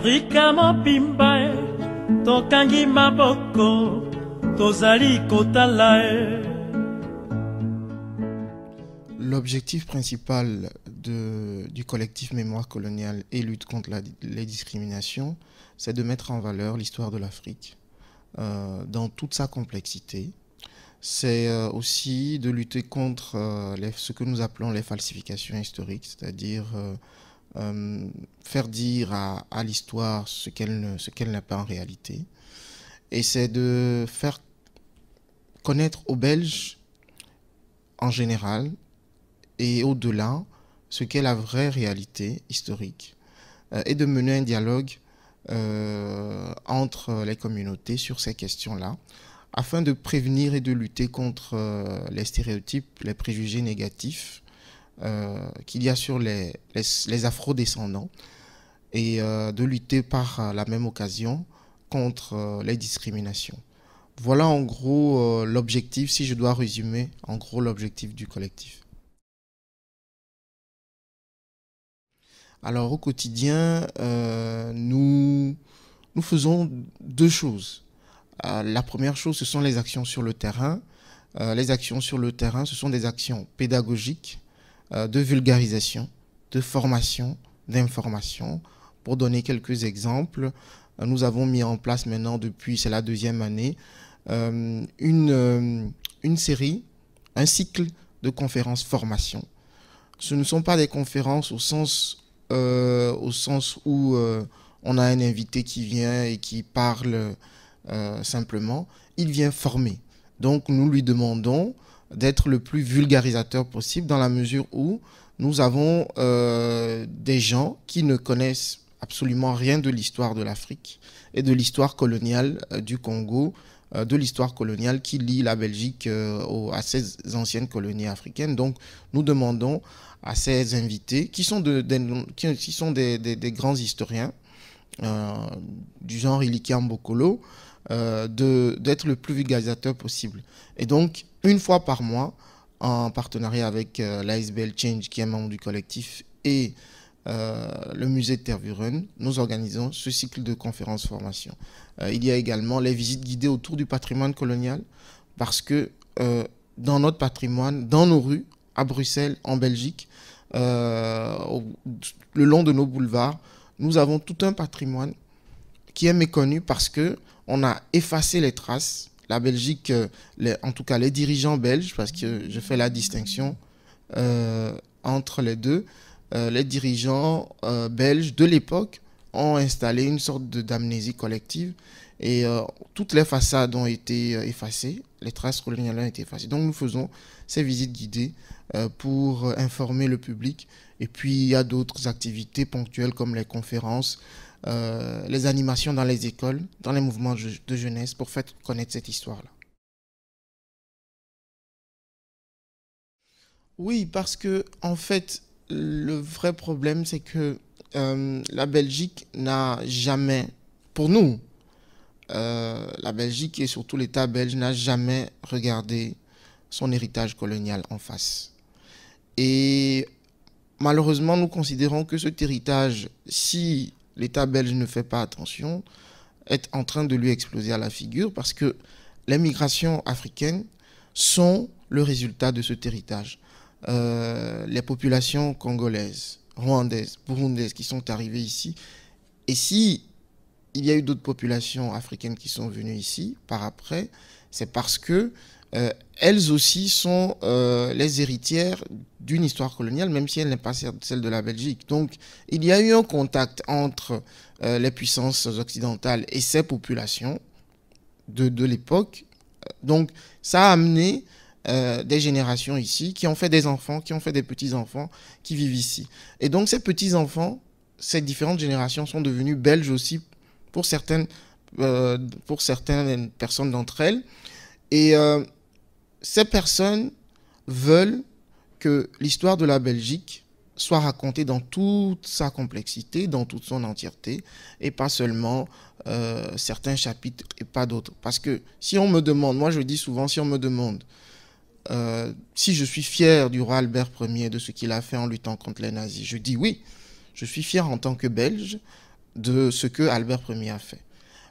Afrika mobimba tokangi maboko tozali kotala. L'objectif principal du collectif Mémoire coloniale et lutte contre les discriminations, c'est de mettre en valeur l'histoire de l'Afrique dans toute sa complexité. C'est aussi de lutter contre ce que nous appelons les falsifications historiques, c'est-à-dire faire dire à l'histoire ce qu'elle n'est pas en réalité. Et c'est de faire connaître aux Belges en général et au-delà ce qu'est la vraie réalité historique et de mener un dialogue entre les communautés sur ces questions-là afin de prévenir et de lutter contre les stéréotypes, les préjugés négatifs qu'il y a sur les afro-descendants et de lutter par la même occasion contre les discriminations. Voilà en gros l'objectif, si je dois résumer en gros l'objectif du collectif. Alors au quotidien, nous faisons deux choses. La première chose, ce sont les actions sur le terrain. Les actions sur le terrain, ce sont des actions pédagogiques, de vulgarisation, de formation, d'information. Pour donner quelques exemples, nous avons mis en place maintenant, depuis, c'est la deuxième année, une série, un cycle de conférences formation. Ce ne sont pas des conférences au sens où on a un invité qui vient et qui parle simplement. Il vient former. Donc nous lui demandons d'être le plus vulgarisateur possible dans la mesure où nous avons des gens qui ne connaissent absolument rien de l'histoire de l'Afrique et de l'histoire coloniale du Congo, de l'histoire coloniale qui lie la Belgique à ces anciennes colonies africaines. Donc nous demandons à ces invités, qui sont des grands historiens, du genre Ilikia Mbokolo, d'être le plus vulgarisateur possible. Et donc, une fois par mois, en partenariat avec l'ASBL Change, qui est membre du collectif, et le musée de Tervuren, nous organisons ce cycle de conférences formation. Il y a également les visites guidées autour du patrimoine colonial, parce que dans notre patrimoine, dans nos rues, à Bruxelles, en Belgique, le long de nos boulevards, nous avons tout un patrimoine qui est méconnu parce que on a effacé les traces. La Belgique, en tout cas les dirigeants belges, parce que je fais la distinction entre les deux, les dirigeants belges de l'époque ont installé une sorte d'amnésie collective et toutes les façades ont été effacées, les traces coloniales ont été effacées. Donc nous faisons ces visites guidées pour informer le public. Et puis il y a d'autres activités ponctuelles comme les conférences, les animations dans les écoles, dans les mouvements de jeunesse pour faire connaître cette histoire-là. Oui, parce que en fait, le vrai problème, c'est que la Belgique n'a jamais, pour nous, la Belgique et surtout l'État belge n'a jamais regardé son héritage colonial en face. Et malheureusement, nous considérons que cet héritage, si l'État belge ne fait pas attention, est en train de lui exploser à la figure parce que les migrations africaines sont le résultat de cet héritage. Les populations congolaises, rwandaises, burundaises qui sont arrivées ici, et si il y a eu d'autres populations africaines qui sont venues ici par après, c'est parce que elles aussi sont les héritières d'une histoire coloniale, même si elle n'est pas celle de la Belgique. Donc, il y a eu un contact entre les puissances occidentales et ces populations de l'époque. Donc, ça a amené des générations ici qui ont fait des enfants, qui ont fait des petits-enfants qui vivent ici. Et donc, ces petits-enfants, ces différentes générations sont devenues belges aussi pour certaines personnes d'entre elles. Et ces personnes veulent que l'histoire de la Belgique soit racontée dans toute sa complexité, dans toute son entièreté, et pas seulement certains chapitres et pas d'autres. Parce que si on me demande, moi je dis souvent, si on me demande si je suis fier du roi Albert Ier, de ce qu'il a fait en luttant contre les nazis, je dis oui, je suis fier en tant que Belge, de ce que Albert Ier a fait.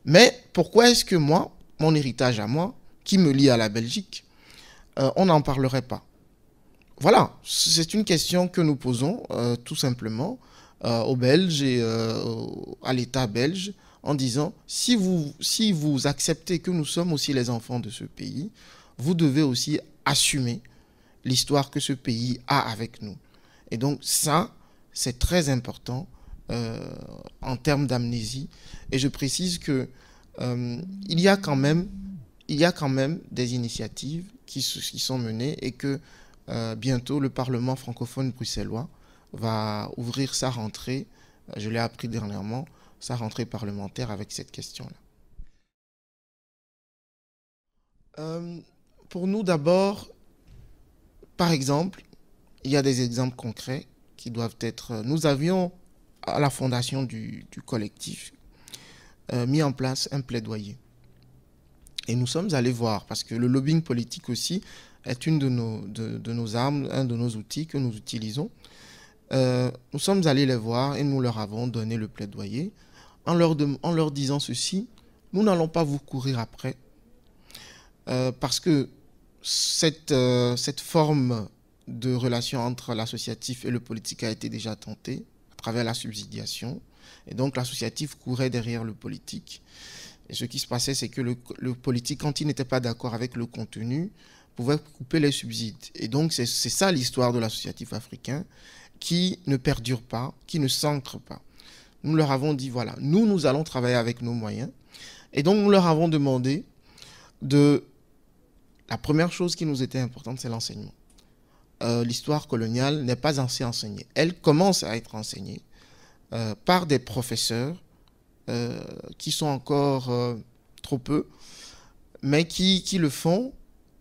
Mais pourquoi est-ce que moi, mon héritage à moi, qui me lie à la Belgique, on n'en parlerait pas? Voilà, c'est une question que nous posons tout simplement aux Belges et à l'État belge en disant si vous acceptez que nous sommes aussi les enfants de ce pays, vous devez aussi assumer l'histoire que ce pays a avec nous. Et donc ça, c'est très important en termes d'amnésie. Et je précise que il y a quand même des initiatives qui sont menées et que bientôt le Parlement francophone bruxellois va ouvrir sa rentrée, je l'ai appris dernièrement, sa rentrée parlementaire avec cette question-là. Pour nous d'abord, par exemple, il y a des exemples concrets qui doivent être... Nous avions à la fondation du collectif mis en place un plaidoyer. Et nous sommes allés voir, parce que le lobbying politique aussi est une de nos armes, un de nos outils que nous utilisons. Nous sommes allés les voir et nous leur avons donné le plaidoyer en leur disant ceci: nous n'allons pas vous courir après parce que cette forme de relation entre l'associatif et le politique a été déjà tentée à travers la subsidiation. Et donc l'associatif courait derrière le politique. Et ce qui se passait, c'est que le politique, quand il n'était pas d'accord avec le contenu, pouvait couper les subsides. Et donc c'est ça l'histoire de l'associatif africain, qui ne perdure pas, qui ne s'ancre pas. Nous leur avons dit, voilà, nous allons travailler avec nos moyens. Et donc nous leur avons demandé la première chose qui nous était importante, c'est l'enseignement. L'histoire coloniale n'est pas assez enseignée. Elle commence à être enseignée par des professeurs qui sont encore trop peu, mais qui le font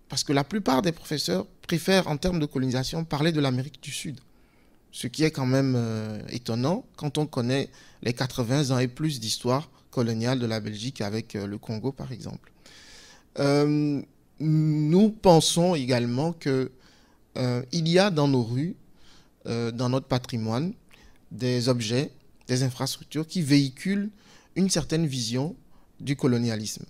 parce que la plupart des professeurs préfèrent, en termes de colonisation, parler de l'Amérique du Sud. Ce qui est quand même étonnant quand on connaît les 80 ans et plus d'histoire coloniale de la Belgique avec le Congo, par exemple. Nous pensons également qu'il y a dans nos rues, dans notre patrimoine, des objets, des infrastructures qui véhiculent une certaine vision du colonialisme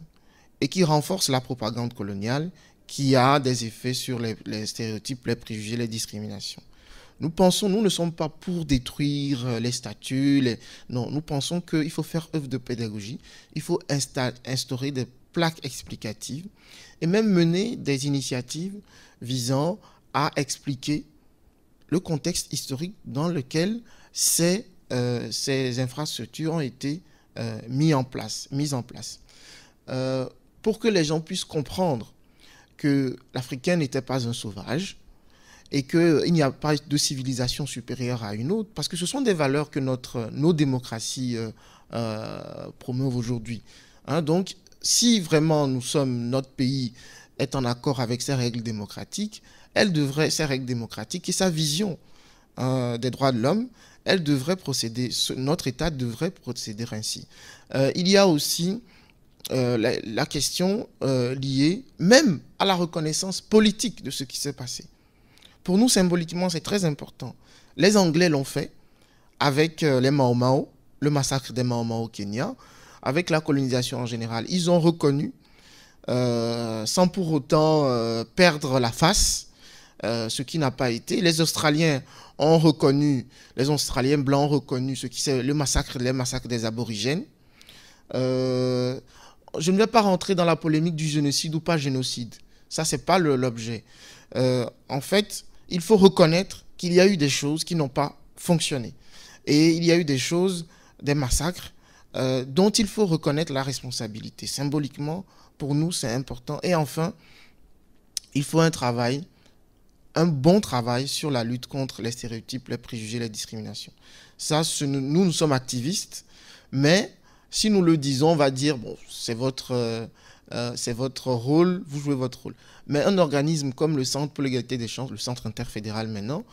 et qui renforcent la propagande coloniale, qui a des effets sur les stéréotypes, les préjugés, les discriminations. Nous ne sommes pas pour détruire les statues. Non, nous pensons qu'il faut faire œuvre de pédagogie. Il faut instaurer des plaques explicatives et même mener des initiatives visant à expliquer le contexte historique dans lequel ces infrastructures ont été mises en place. Pour que les gens puissent comprendre que l'Africain n'était pas un sauvage, et qu'il n'y a pas de civilisation supérieure à une autre, parce que ce sont des valeurs que nos démocraties promeuvent aujourd'hui. Hein, donc, si vraiment notre pays est en accord avec ces règles démocratiques, ces règles démocratiques et sa vision des droits de l'homme, notre État devrait procéder ainsi. Il y a aussi la question liée même à la reconnaissance politique de ce qui s'est passé. Pour nous, symboliquement, c'est très important. Les Anglais l'ont fait avec les Mau Mau, le massacre des Mau Mau au Kenya, avec la colonisation en général. Ils ont reconnu, sans pour autant perdre la face, ce qui n'a pas été. Les Australiens blancs ont reconnu ce qui c'est les massacres des aborigènes. Je ne vais pas rentrer dans la polémique du génocide ou pas génocide. Ça, c'est pas l'objet. En fait, il faut reconnaître qu'il y a eu des choses qui n'ont pas fonctionné. Et il y a eu des massacres, dont il faut reconnaître la responsabilité. Symboliquement, pour nous, c'est important. Et enfin, il faut un bon travail sur la lutte contre les stéréotypes, les préjugés, les discriminations. Ça, nous sommes activistes, mais si nous le disons, on va dire, bon, c'est votre rôle, vous jouez votre rôle. Mais un organisme comme le Centre pour l'égalité des chances, le Centre interfédéral maintenant,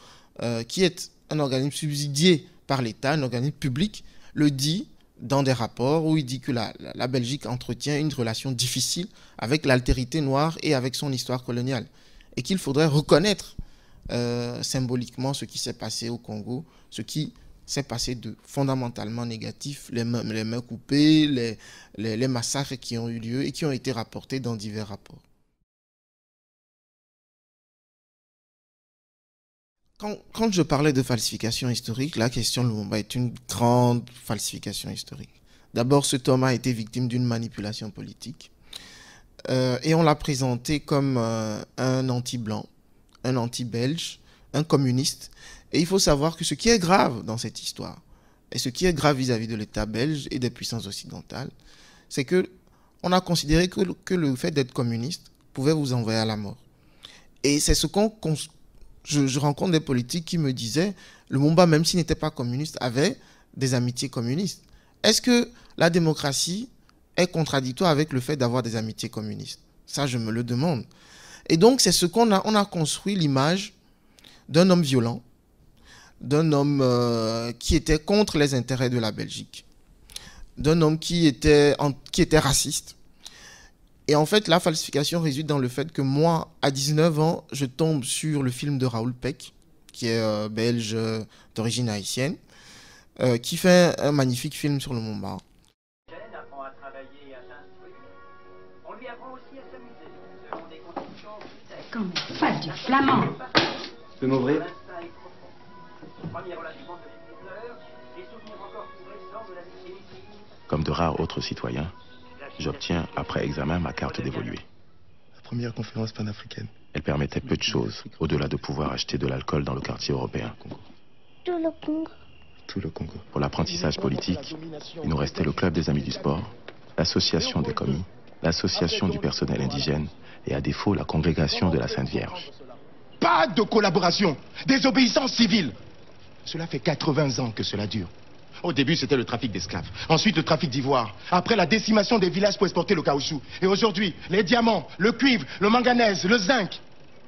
qui est un organisme subsidié par l'État, un organisme public, le dit dans des rapports où il dit que la Belgique entretient une relation difficile avec l'altérité noire et avec son histoire coloniale. Et qu'il faudrait reconnaître symboliquement ce qui s'est passé au Congo, ce qui s'est passé de fondamentalement négatif, les mains coupées, les massacres qui ont eu lieu et qui ont été rapportés dans divers rapports. Quand je parlais de falsification historique, la question de Lumumba est une grande falsification historique. D'abord, cet homme a été victime d'une manipulation politique et on l'a présenté comme un anti-blanc, un anti-belge, un communiste. Et il faut savoir que ce qui est grave dans cette histoire, et ce qui est grave vis-à-vis de l'État belge et des puissances occidentales, c'est qu'on a considéré que le fait d'être communiste pouvait vous envoyer à la mort. Et c'est ce qu'on... Je rencontre des politiques qui me disaient Lumumba, même s'il n'était pas communiste, avait des amitiés communistes. Est-ce que la démocratie est contradictoire avec le fait d'avoir des amitiés communistes? Ça, je me le demande. Et donc, c'est ce qu'on a construit l'image d'un homme violent, d'un homme qui était contre les intérêts de la Belgique, d'un homme qui était raciste. Et en fait, la falsification réside dans le fait que moi, à 19 ans, je tombe sur le film de Raoul Peck, qui est belge d'origine haïtienne, qui fait un magnifique film sur Lumumba. Apprend à travailler et à s'instruire. On lui apprend aussi à s'amuser, selon des conditions strictes. Comme pas du flamand. Tu peux m'ouvrir? L'instinct est profond. Premier relâchement de l'écouteur, les souvenirs encore tout récents de l'amitié ici. Comme de rares autres citoyens, j'obtiens, après examen, ma carte d'évolué. La première conférence panafricaine. Elle permettait peu de choses, au-delà de pouvoir acheter de l'alcool dans le quartier européen. Tout le Congo. Tout le Congo. Pour l'apprentissage politique, il nous restait le club des amis du sport, l'association des commis, l'association du personnel indigène et à défaut la congrégation de la Sainte Vierge. Pas de collaboration, désobéissance civile. Cela fait 80 ans que cela dure. Au début, c'était le trafic d'esclaves. Ensuite, le trafic d'ivoire. Après, la décimation des villages pour exporter le caoutchouc. Et aujourd'hui, les diamants, le cuivre, le manganèse, le zinc.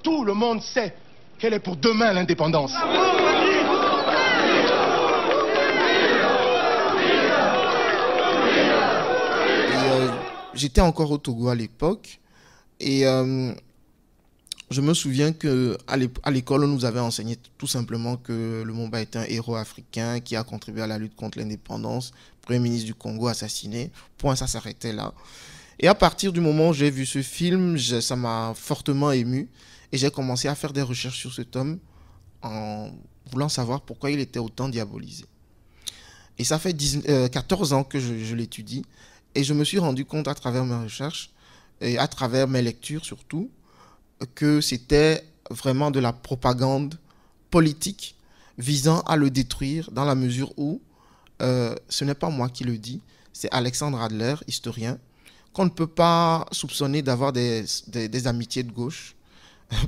Tout le monde sait quelle est pour demain l'indépendance. J'étais encore au Togo à l'époque et je me souviens qu'à l'école, on nous avait enseigné tout simplement que Lumumba était un héros africain qui a contribué à la lutte contre l'indépendance, premier ministre du Congo assassiné. Point, ça s'arrêtait là. Et à partir du moment où j'ai vu ce film, ça m'a fortement ému et j'ai commencé à faire des recherches sur cet homme en voulant savoir pourquoi il était autant diabolisé. Et ça fait 14 ans que je l'étudie et je me suis rendu compte à travers mes recherches et à travers mes lectures surtout, que c'était vraiment de la propagande politique visant à le détruire dans la mesure où, ce n'est pas moi qui le dis, c'est Alexandre Adler, historien, qu'on ne peut pas soupçonner d'avoir des amitiés de gauche,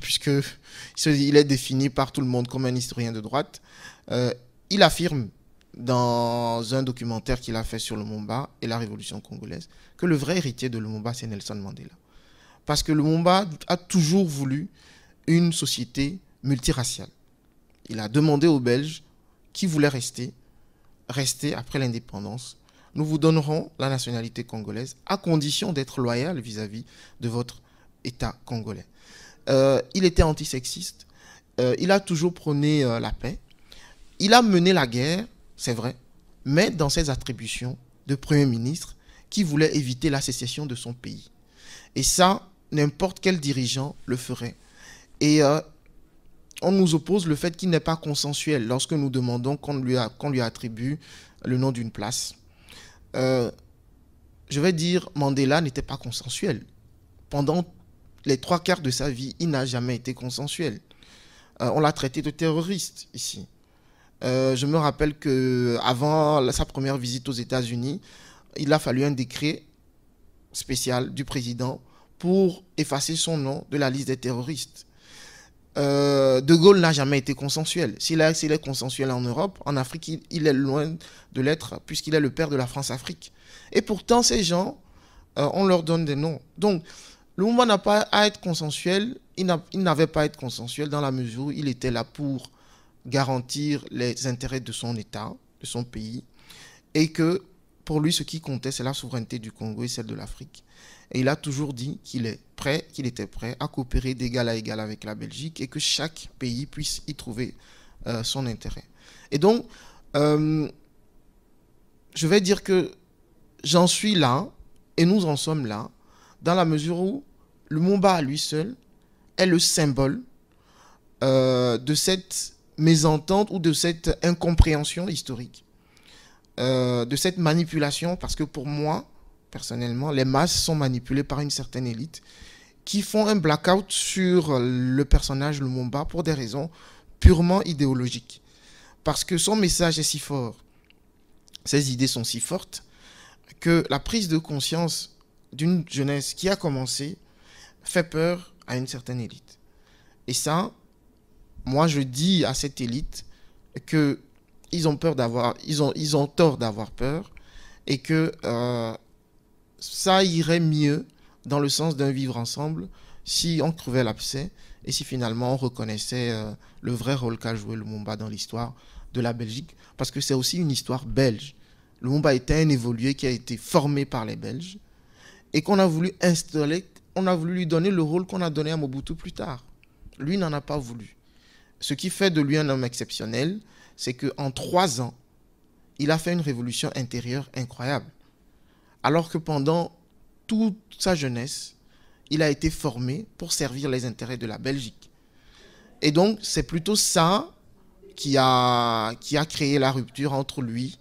puisqu'il est défini par tout le monde comme un historien de droite. Il affirme dans un documentaire qu'il a fait sur Lumumba et la révolution congolaise que le vrai héritier de Lumumba, c'est Nelson Mandela. Parce que Lumumba a toujours voulu une société multiraciale. Il a demandé aux Belges qui voulaient rester après l'indépendance. Nous vous donnerons la nationalité congolaise à condition d'être loyal vis-à-vis de votre État congolais. Il était antisexiste. Il a toujours prôné la paix. Il a mené la guerre, c'est vrai, mais dans ses attributions de Premier ministre qui voulait éviter la sécession de son pays. Et ça, n'importe quel dirigeant le ferait. Et on nous oppose le fait qu'il n'est pas consensuel lorsque nous demandons qu'on lui attribue le nom d'une place. Je vais dire, Mandela n'était pas consensuel. Pendant les 3/4 de sa vie, il n'a jamais été consensuel. On l'a traité de terroriste ici. Je me rappelle qu'avant sa première visite aux États-Unis, il a fallu un décret spécial du président pour effacer son nom de la liste des terroristes. De Gaulle n'a jamais été consensuel. S'il est consensuel en Europe, en Afrique, il est loin de l'être, puisqu'il est le père de la France-Afrique. Et pourtant, ces gens, on leur donne des noms. Donc, Lumumba n'a pas à être consensuel. Il n'avait pas à être consensuel dans la mesure où il était là pour garantir les intérêts de son État, de son pays, et que pour lui, ce qui comptait, c'est la souveraineté du Congo et celle de l'Afrique. Et il a toujours dit qu'il était prêt à coopérer d'égal à égal avec la Belgique et que chaque pays puisse y trouver son intérêt. Et donc, je vais dire que j'en suis là, et nous en sommes là, dans la mesure où Lumumba à lui seul est le symbole de cette mésentente ou de cette incompréhension historique, de cette manipulation, parce que pour moi, personnellement, les masses sont manipulées par une certaine élite qui font un blackout sur le personnage Lumumba pour des raisons purement idéologiques. Parce que son message est si fort, ses idées sont si fortes, que la prise de conscience d'une jeunesse qui a commencé fait peur à une certaine élite. Et ça, moi je dis à cette élite que ils ont tort d'avoir peur, et que ça irait mieux dans le sens d'un vivre ensemble si on crevait l'abcès et si finalement on reconnaissait le vrai rôle qu'a joué Lumumba dans l'histoire de la Belgique, parce que c'est aussi une histoire belge. Lumumba était un évolué qui a été formé par les Belges et qu'on a voulu installer, on a voulu lui donner le rôle qu'on a donné à Mobutu plus tard. Lui n'en a pas voulu. Ce qui fait de lui un homme exceptionnel, c'est qu'en 3 ans, il a fait une révolution intérieure incroyable. Alors que pendant toute sa jeunesse, il a été formé pour servir les intérêts de la Belgique. Et donc, c'est plutôt ça qui a créé la rupture entre lui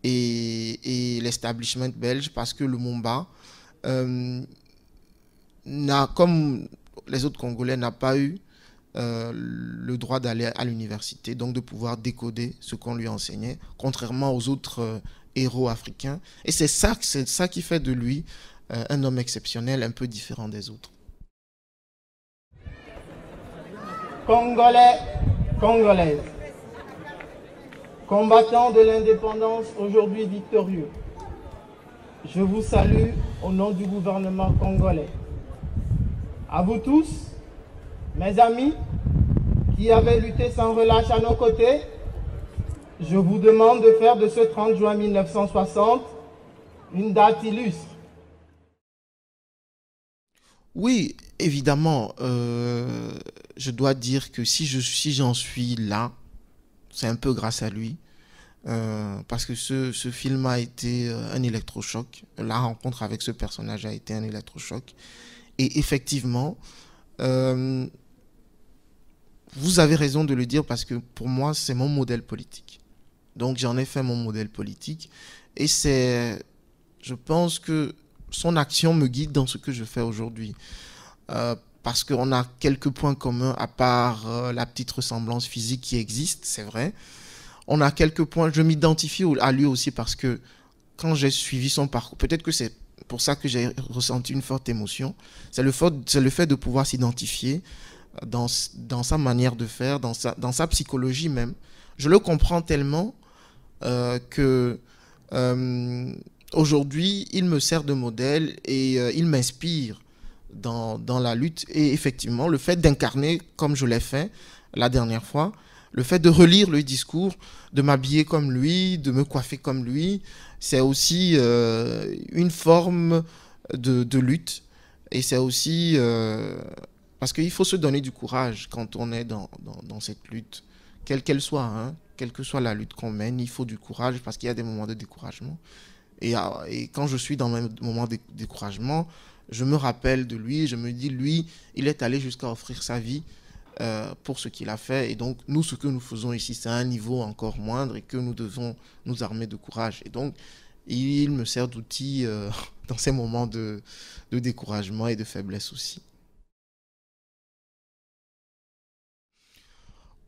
et l'establishment belge, parce que Lumumba, comme les autres Congolais, n'a pas eu le droit d'aller à l'université, donc de pouvoir décoder ce qu'on lui enseignait, contrairement aux autres héros africains. Et c'est ça qui fait de lui un homme exceptionnel, un peu différent des autres. Congolais, Congolaises, combattants de l'indépendance aujourd'hui victorieux, je vous salue au nom du gouvernement congolais. À vous tous, mes amis, qui avez lutté sans relâche à nos côtés, je vous demande de faire de ce 30 juin 1960 une date illustre. Oui, évidemment, je dois dire que si j'en suis là, c'est un peu grâce à lui, parce que ce film a été un électrochoc. La rencontre avec ce personnage a été un électrochoc. Et effectivement, vous avez raison de le dire, parce que pour moi, c'est mon modèle politique. Donc j'en ai fait mon modèle politique, et je pense que son action me guide dans ce que je fais aujourd'hui. Parce qu'on a quelques points communs, à part la petite ressemblance physique qui existe, c'est vrai. On a quelques points, je m'identifie à lui aussi, parce que quand j'ai suivi son parcours, peut-être que c'est pour ça que j'ai ressenti une forte émotion, c'est le fait de pouvoir s'identifier dans sa manière de faire, dans sa psychologie même. Je le comprends tellement que aujourd'hui, il me sert de modèle et il m'inspire dans la lutte. Et effectivement, le fait d'incarner comme je l'ai fait la dernière fois, le fait de relire le discours, de m'habiller comme lui, de me coiffer comme lui, c'est aussi une forme de lutte. Et c'est aussi... parce qu'il faut se donner du courage quand on est dans cette lutte, quelle qu'elle soit, hein, quelle que soit la lutte qu'on mène, il faut du courage, parce qu'il y a des moments de découragement. Et quand je suis dans mes moments de découragement, je me rappelle de lui, je me dis, lui, il est allé jusqu'à offrir sa vie pour ce qu'il a fait. Et donc, nous, ce que nous faisons ici, c'est à un niveau encore moindre, et que nous devons nous armer de courage. Et donc, il me sert d'outil dans ces moments de découragement et de faiblesse aussi.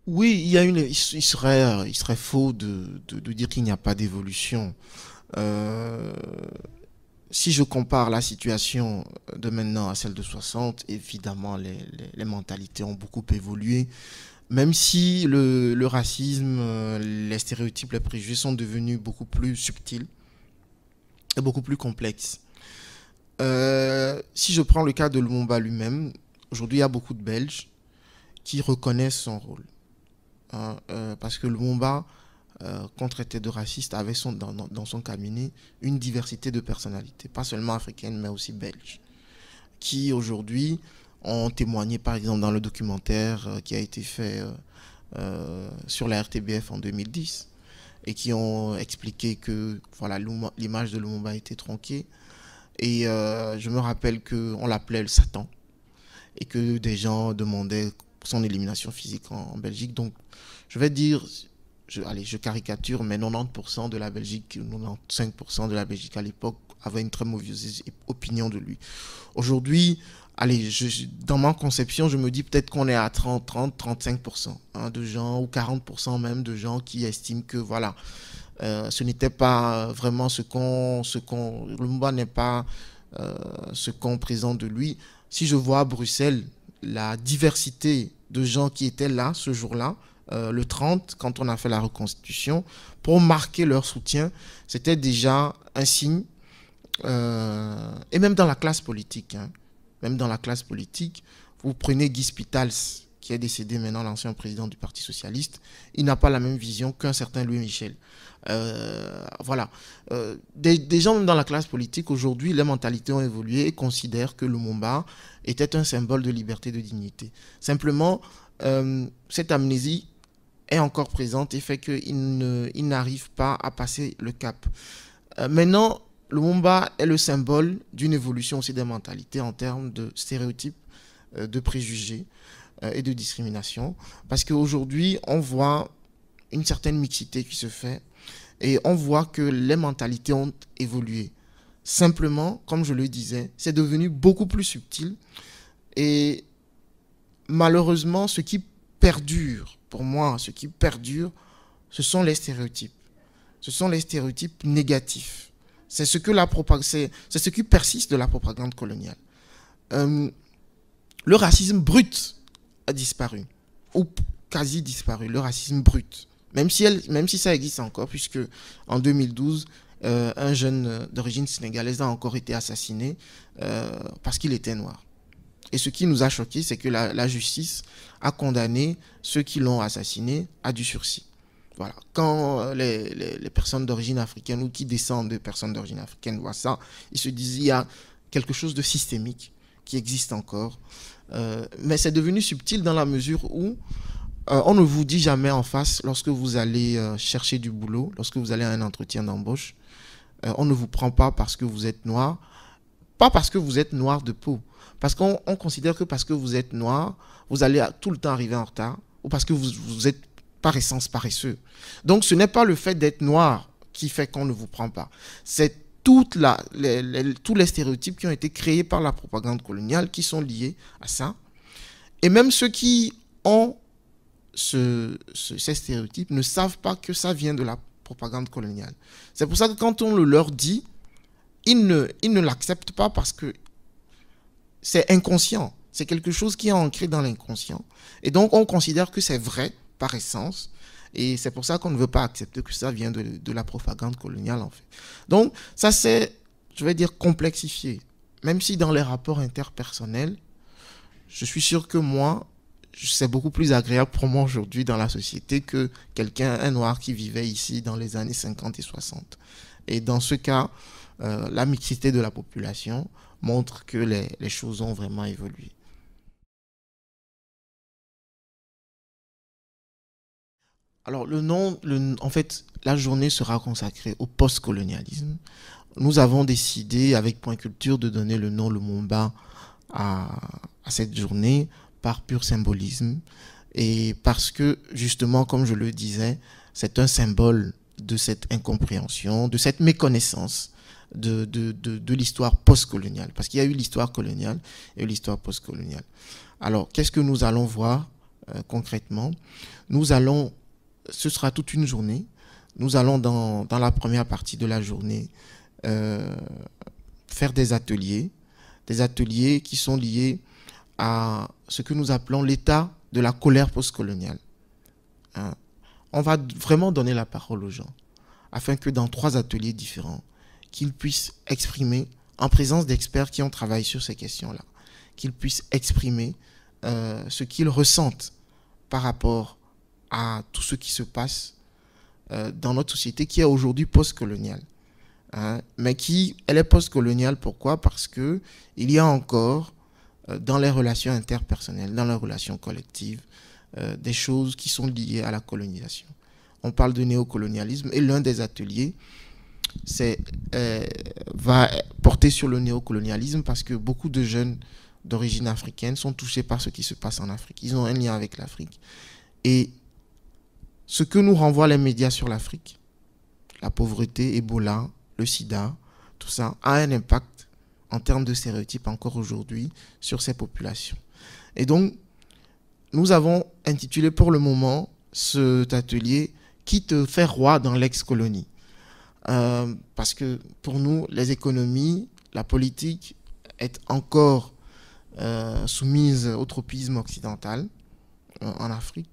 Oui, il serait faux de dire qu'il n'y a pas d'évolution. Si je compare la situation de maintenant à celle de 60, évidemment, les mentalités ont beaucoup évolué. Même si le racisme, les stéréotypes, les préjugés sont devenus beaucoup plus subtils et beaucoup plus complexes. Si je prends le cas de Lumumba lui-même, aujourd'hui, il y a beaucoup de Belges qui reconnaissent son rôle. Parce que Lumumba, qu'on traitait de raciste, avait dans son cabinet une diversité de personnalités, pas seulement africaines, mais aussi belges, qui aujourd'hui ont témoigné, par exemple, dans le documentaire qui a été fait sur la RTBF en 2010. et qui ont expliqué que voilà, l'image de Lumumba était tronquée. Et je me rappelle qu'on l'appelait le Satan et que des gens demandaient son élimination physique en Belgique. Donc, je vais dire, je caricature, mais 90% de la Belgique, 95% de la Belgique à l'époque avait une très mauvaise opinion de lui. Aujourd'hui, allez, dans ma conception, je me dis peut-être qu'on est à 35% hein, de gens, ou 40% même de gens qui estiment que voilà, ce n'était pas vraiment Lumumba n'est pas ce qu'on présente de lui. Si je vois à Bruxelles la diversité de gens qui étaient là ce jour-là, le 30, quand on a fait la reconstitution, pour marquer leur soutien, c'était déjà un signe. Et même dans la classe politique, hein, même dans la classe politique, vous prenez Guy Spitals, qui est décédé maintenant, l'ancien président du Parti Socialiste, il n'a pas la même vision qu'un certain Louis Michel. Voilà. Des gens même dans la classe politique, aujourd'hui, les mentalités ont évolué et considèrent que Lumumba était un symbole de liberté et de dignité. Simplement, cette amnésie est encore présente et fait qu'il n'arrive pas à passer le cap. Maintenant, Lumumba est le symbole d'une évolution aussi des mentalités en termes de stéréotypes, de préjugés et de discrimination. Parce qu'aujourd'hui, on voit une certaine mixité qui se fait et on voit que les mentalités ont évolué. Simplement, comme je le disais, c'est devenu beaucoup plus subtil et malheureusement, ce qui perdure, pour moi, ce qui perdure, ce sont les stéréotypes. Ce sont les stéréotypes négatifs. C'est ce qui persiste de la propagande coloniale. Le racisme brut a disparu, ou quasi disparu, le racisme brut. Même si ça existe encore, puisque en 2012, un jeune d'origine sénégalaise a encore été assassiné parce qu'il était noir. Et ce qui nous a choqué, c'est que la justice a condamné ceux qui l'ont assassiné à du sursis. Voilà. Quand les personnes d'origine africaine ou qui descendent de personnes d'origine africaine voient ça, ils se disent qu'il y a quelque chose de systémique qui existe encore. Mais c'est devenu subtil dans la mesure où on ne vous dit jamais en face, lorsque vous allez chercher du boulot, lorsque vous allez à un entretien d'embauche, on ne vous prend pas parce que vous êtes noir, pas parce que vous êtes noir de peau. Parce qu'on considère que parce que vous êtes noir, vous allez tout le temps arriver en retard, ou parce que vous êtes par essence paresseux. Donc ce n'est pas le fait d'être noir qui fait qu'on ne vous prend pas. C'est tous les stéréotypes qui ont été créés par la propagande coloniale qui sont liés à ça. Et même ceux qui ont ces stéréotypes ne savent pas que ça vient de la propagande coloniale. C'est pour ça que quand on le leur dit, ils ne l'acceptent pas parce que c'est inconscient. C'est quelque chose qui est ancré dans l'inconscient. Et donc, on considère que c'est vrai par essence. Et c'est pour ça qu'on ne veut pas accepter que ça vient de la propagande coloniale, en fait. Donc, ça, c'est, je vais dire, complexifié. Même si dans les rapports interpersonnels, je suis sûr que moi, c'est beaucoup plus agréable pour moi aujourd'hui dans la société que un noir qui vivait ici dans les années 50 et 60. Et dans ce cas, la mixité de la population montre que les choses ont vraiment évolué. Alors, en fait, la journée sera consacrée au post-colonialisme. Nous avons décidé, avec Point Culture, de donner le nom Lumumba à cette journée par pur symbolisme et parce que, justement, comme je le disais, c'est un symbole de cette incompréhension, de cette méconnaissance de l'histoire post-coloniale. Parce qu'il y a eu l'histoire coloniale et l'histoire post-coloniale. Alors, qu'est-ce que nous allons voir concrètement? Ce sera toute une journée. Nous allons, dans la première partie de la journée, faire des ateliers qui sont liés à ce que nous appelons l'état de la colère postcoloniale. On va vraiment donner la parole aux gens, afin que dans 3 ateliers différents, qu'ils puissent exprimer, en présence d'experts qui ont travaillé sur ces questions-là, qu'ils puissent exprimer ce qu'ils ressentent par rapport à tout ce qui se passe dans notre société qui est aujourd'hui postcoloniale. Mais elle est postcoloniale, pourquoi? Parce qu'il y a encore, dans les relations interpersonnelles, dans les relations collectives, des choses qui sont liées à la colonisation. on parle de néocolonialisme, et l'un des ateliers va porter sur le néocolonialisme parce que beaucoup de jeunes d'origine africaine sont touchés par ce qui se passe en Afrique. Ils ont un lien avec l'Afrique. Et ce que nous renvoient les médias sur l'Afrique, la pauvreté, Ebola, le sida, tout ça, a un impact en termes de stéréotypes encore aujourd'hui sur ces populations. Et donc, nous avons intitulé pour le moment cet atelier « Qui te fait roi dans l'ex-colonie ?» Parce que pour nous, les économies, la politique est encore soumise au tropisme occidental en Afrique.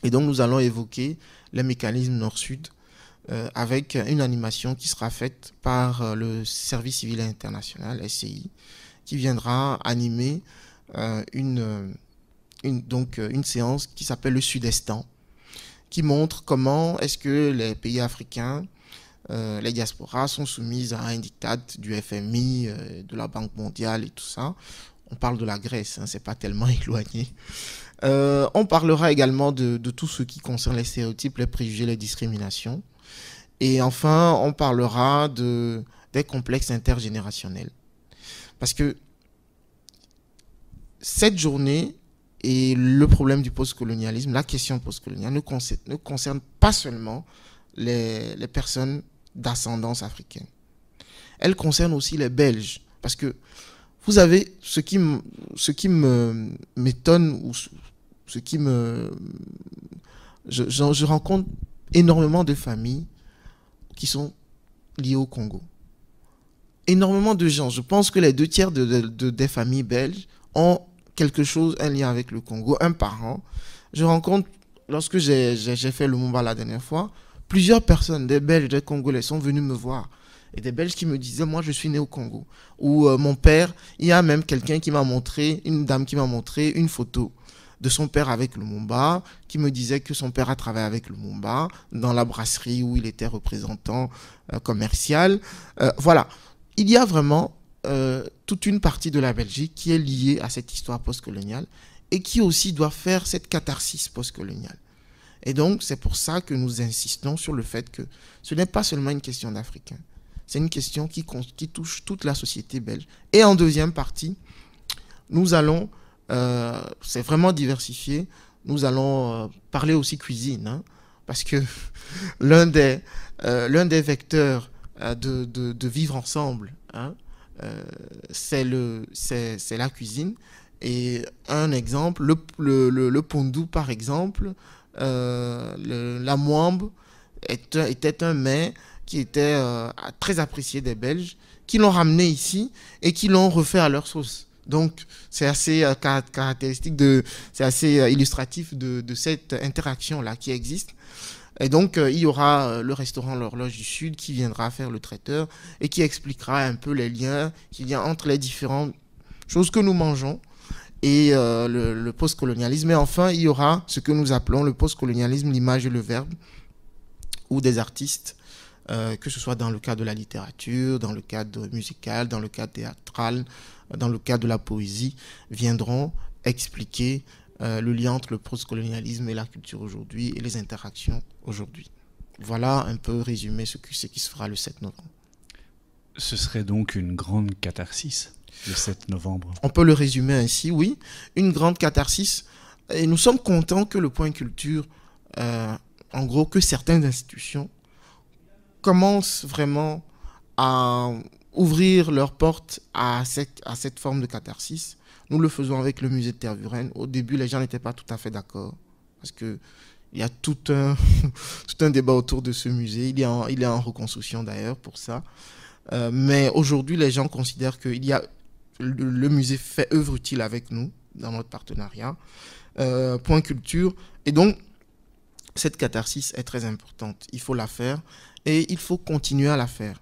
Et donc nous allons évoquer les mécanismes nord-sud avec une animation qui sera faite par le Service civil international, SCI, qui viendra animer une séance qui s'appelle le Sud-Estan, qui montre comment est-ce que les pays africains, les diasporas sont soumises à un diktat du FMI, de la Banque mondiale et tout ça. On parle de la Grèce, hein, c'est pas tellement éloigné. On parlera également de tout ce qui concerne les stéréotypes, les préjugés, les discriminations. Et enfin, on parlera des complexes intergénérationnels. Parce que cette journée et le problème du postcolonialisme, la question postcoloniale ne concerne pas seulement les personnes d'ascendance africaine. Elle concerne aussi les Belges. Parce que vous avez ce qui m'étonne ou ce qui me... Je rencontre énormément de familles qui sont liées au Congo. Énormément de gens. Je pense que les 2/3 des familles belges ont quelque chose, un lien avec le Congo, un parent. Je rencontre, lorsque j'ai fait le Lumumba la dernière fois, plusieurs personnes, des Belges, des Congolais, sont venus me voir. Et des Belges qui me disaient, moi je suis né au Congo. Ou mon père, il y a même quelqu'un qui m'a montré, une dame qui m'a montré une photo de son père avec Lumumba, qui me disait que son père a travaillé avec Lumumba dans la brasserie où il était représentant commercial. Voilà, il y a vraiment toute une partie de la Belgique qui est liée à cette histoire postcoloniale et qui aussi doit faire cette catharsis postcoloniale. Et donc, c'est pour ça que nous insistons sur le fait que ce n'est pas seulement une question d'Africains. C'est une question qui touche toute la société belge. Et en deuxième partie, nous allons, c'est vraiment diversifié, nous allons parler aussi cuisine, hein, parce que l'un des vecteurs de vivre ensemble, hein, c'est la cuisine. Et un exemple, le pondou par exemple, la moambe était un mets qui était très apprécié des Belges, qui l'ont ramené ici et qui l'ont refait à leur sauce. Donc c'est assez caractéristique, c'est assez illustratif de cette interaction-là qui existe. Et donc il y aura le restaurant L'Horloge du Sud qui viendra faire le traiteur et qui expliquera un peu les liens qu'il y a entre les différentes choses que nous mangeons et le postcolonialisme. Et enfin, il y aura ce que nous appelons le postcolonialisme, l'image et le verbe, où des artistes, que ce soit dans le cadre de la littérature, dans le cadre musical, dans le cadre théâtral, dans le cadre de la poésie, viendront expliquer le lien entre le postcolonialisme et la culture aujourd'hui et les interactions aujourd'hui. Voilà un peu résumé ce qui se fera le 7 novembre. Ce serait donc une grande catharsis, le 7 novembre. On peut le résumer ainsi, oui. Une grande catharsis. Et nous sommes contents que le Point Culture, en gros, que certaines institutions commencent vraiment à ouvrir leurs portes à cette forme de catharsis. Nous le faisons avec le musée de Tervuren. Au début, les gens n'étaient pas tout à fait d'accord parce qu'il y a tout un débat autour de ce musée. Il est en reconstruction d'ailleurs pour ça. Mais aujourd'hui, les gens considèrent que le musée fait œuvre utile avec nous dans notre partenariat. Point Culture. Et donc, cette catharsis est très importante. Il faut la faire et il faut continuer à la faire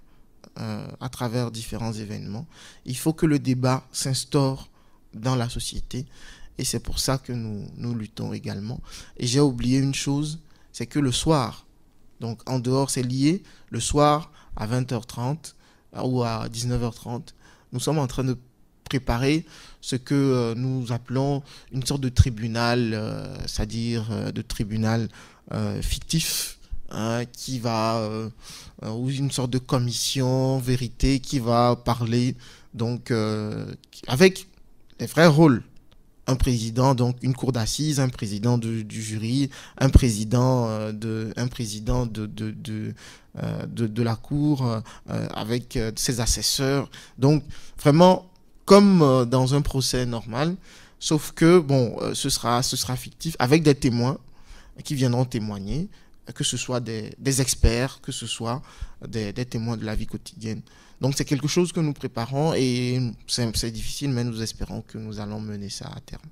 à travers différents événements. Il faut que le débat s'instaure dans la société et c'est pour ça que nous luttons également. Et j'ai oublié une chose, c'est que le soir, donc en dehors c'est lié, le soir à 20h30 ou à 19h30, nous sommes en train de préparer ce que nous appelons une sorte de tribunal, c'est-à-dire de tribunal fictif qui va, ou une sorte de commission vérité qui va parler donc avec les vrais rôles. Un président, donc une cour d'assises, un président du jury, un président de la cour avec ses assesseurs. Donc vraiment comme dans un procès normal, sauf que bon, ce sera fictif avec des témoins qui viendront témoigner, que ce soit des experts, que ce soit des témoins de la vie quotidienne. Donc c'est quelque chose que nous préparons et c'est difficile, mais nous espérons que nous allons mener ça à terme.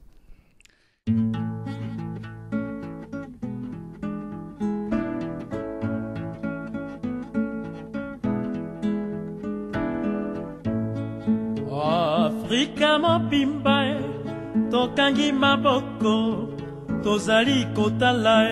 Afrika mobimba tokangi maboko tozali kotala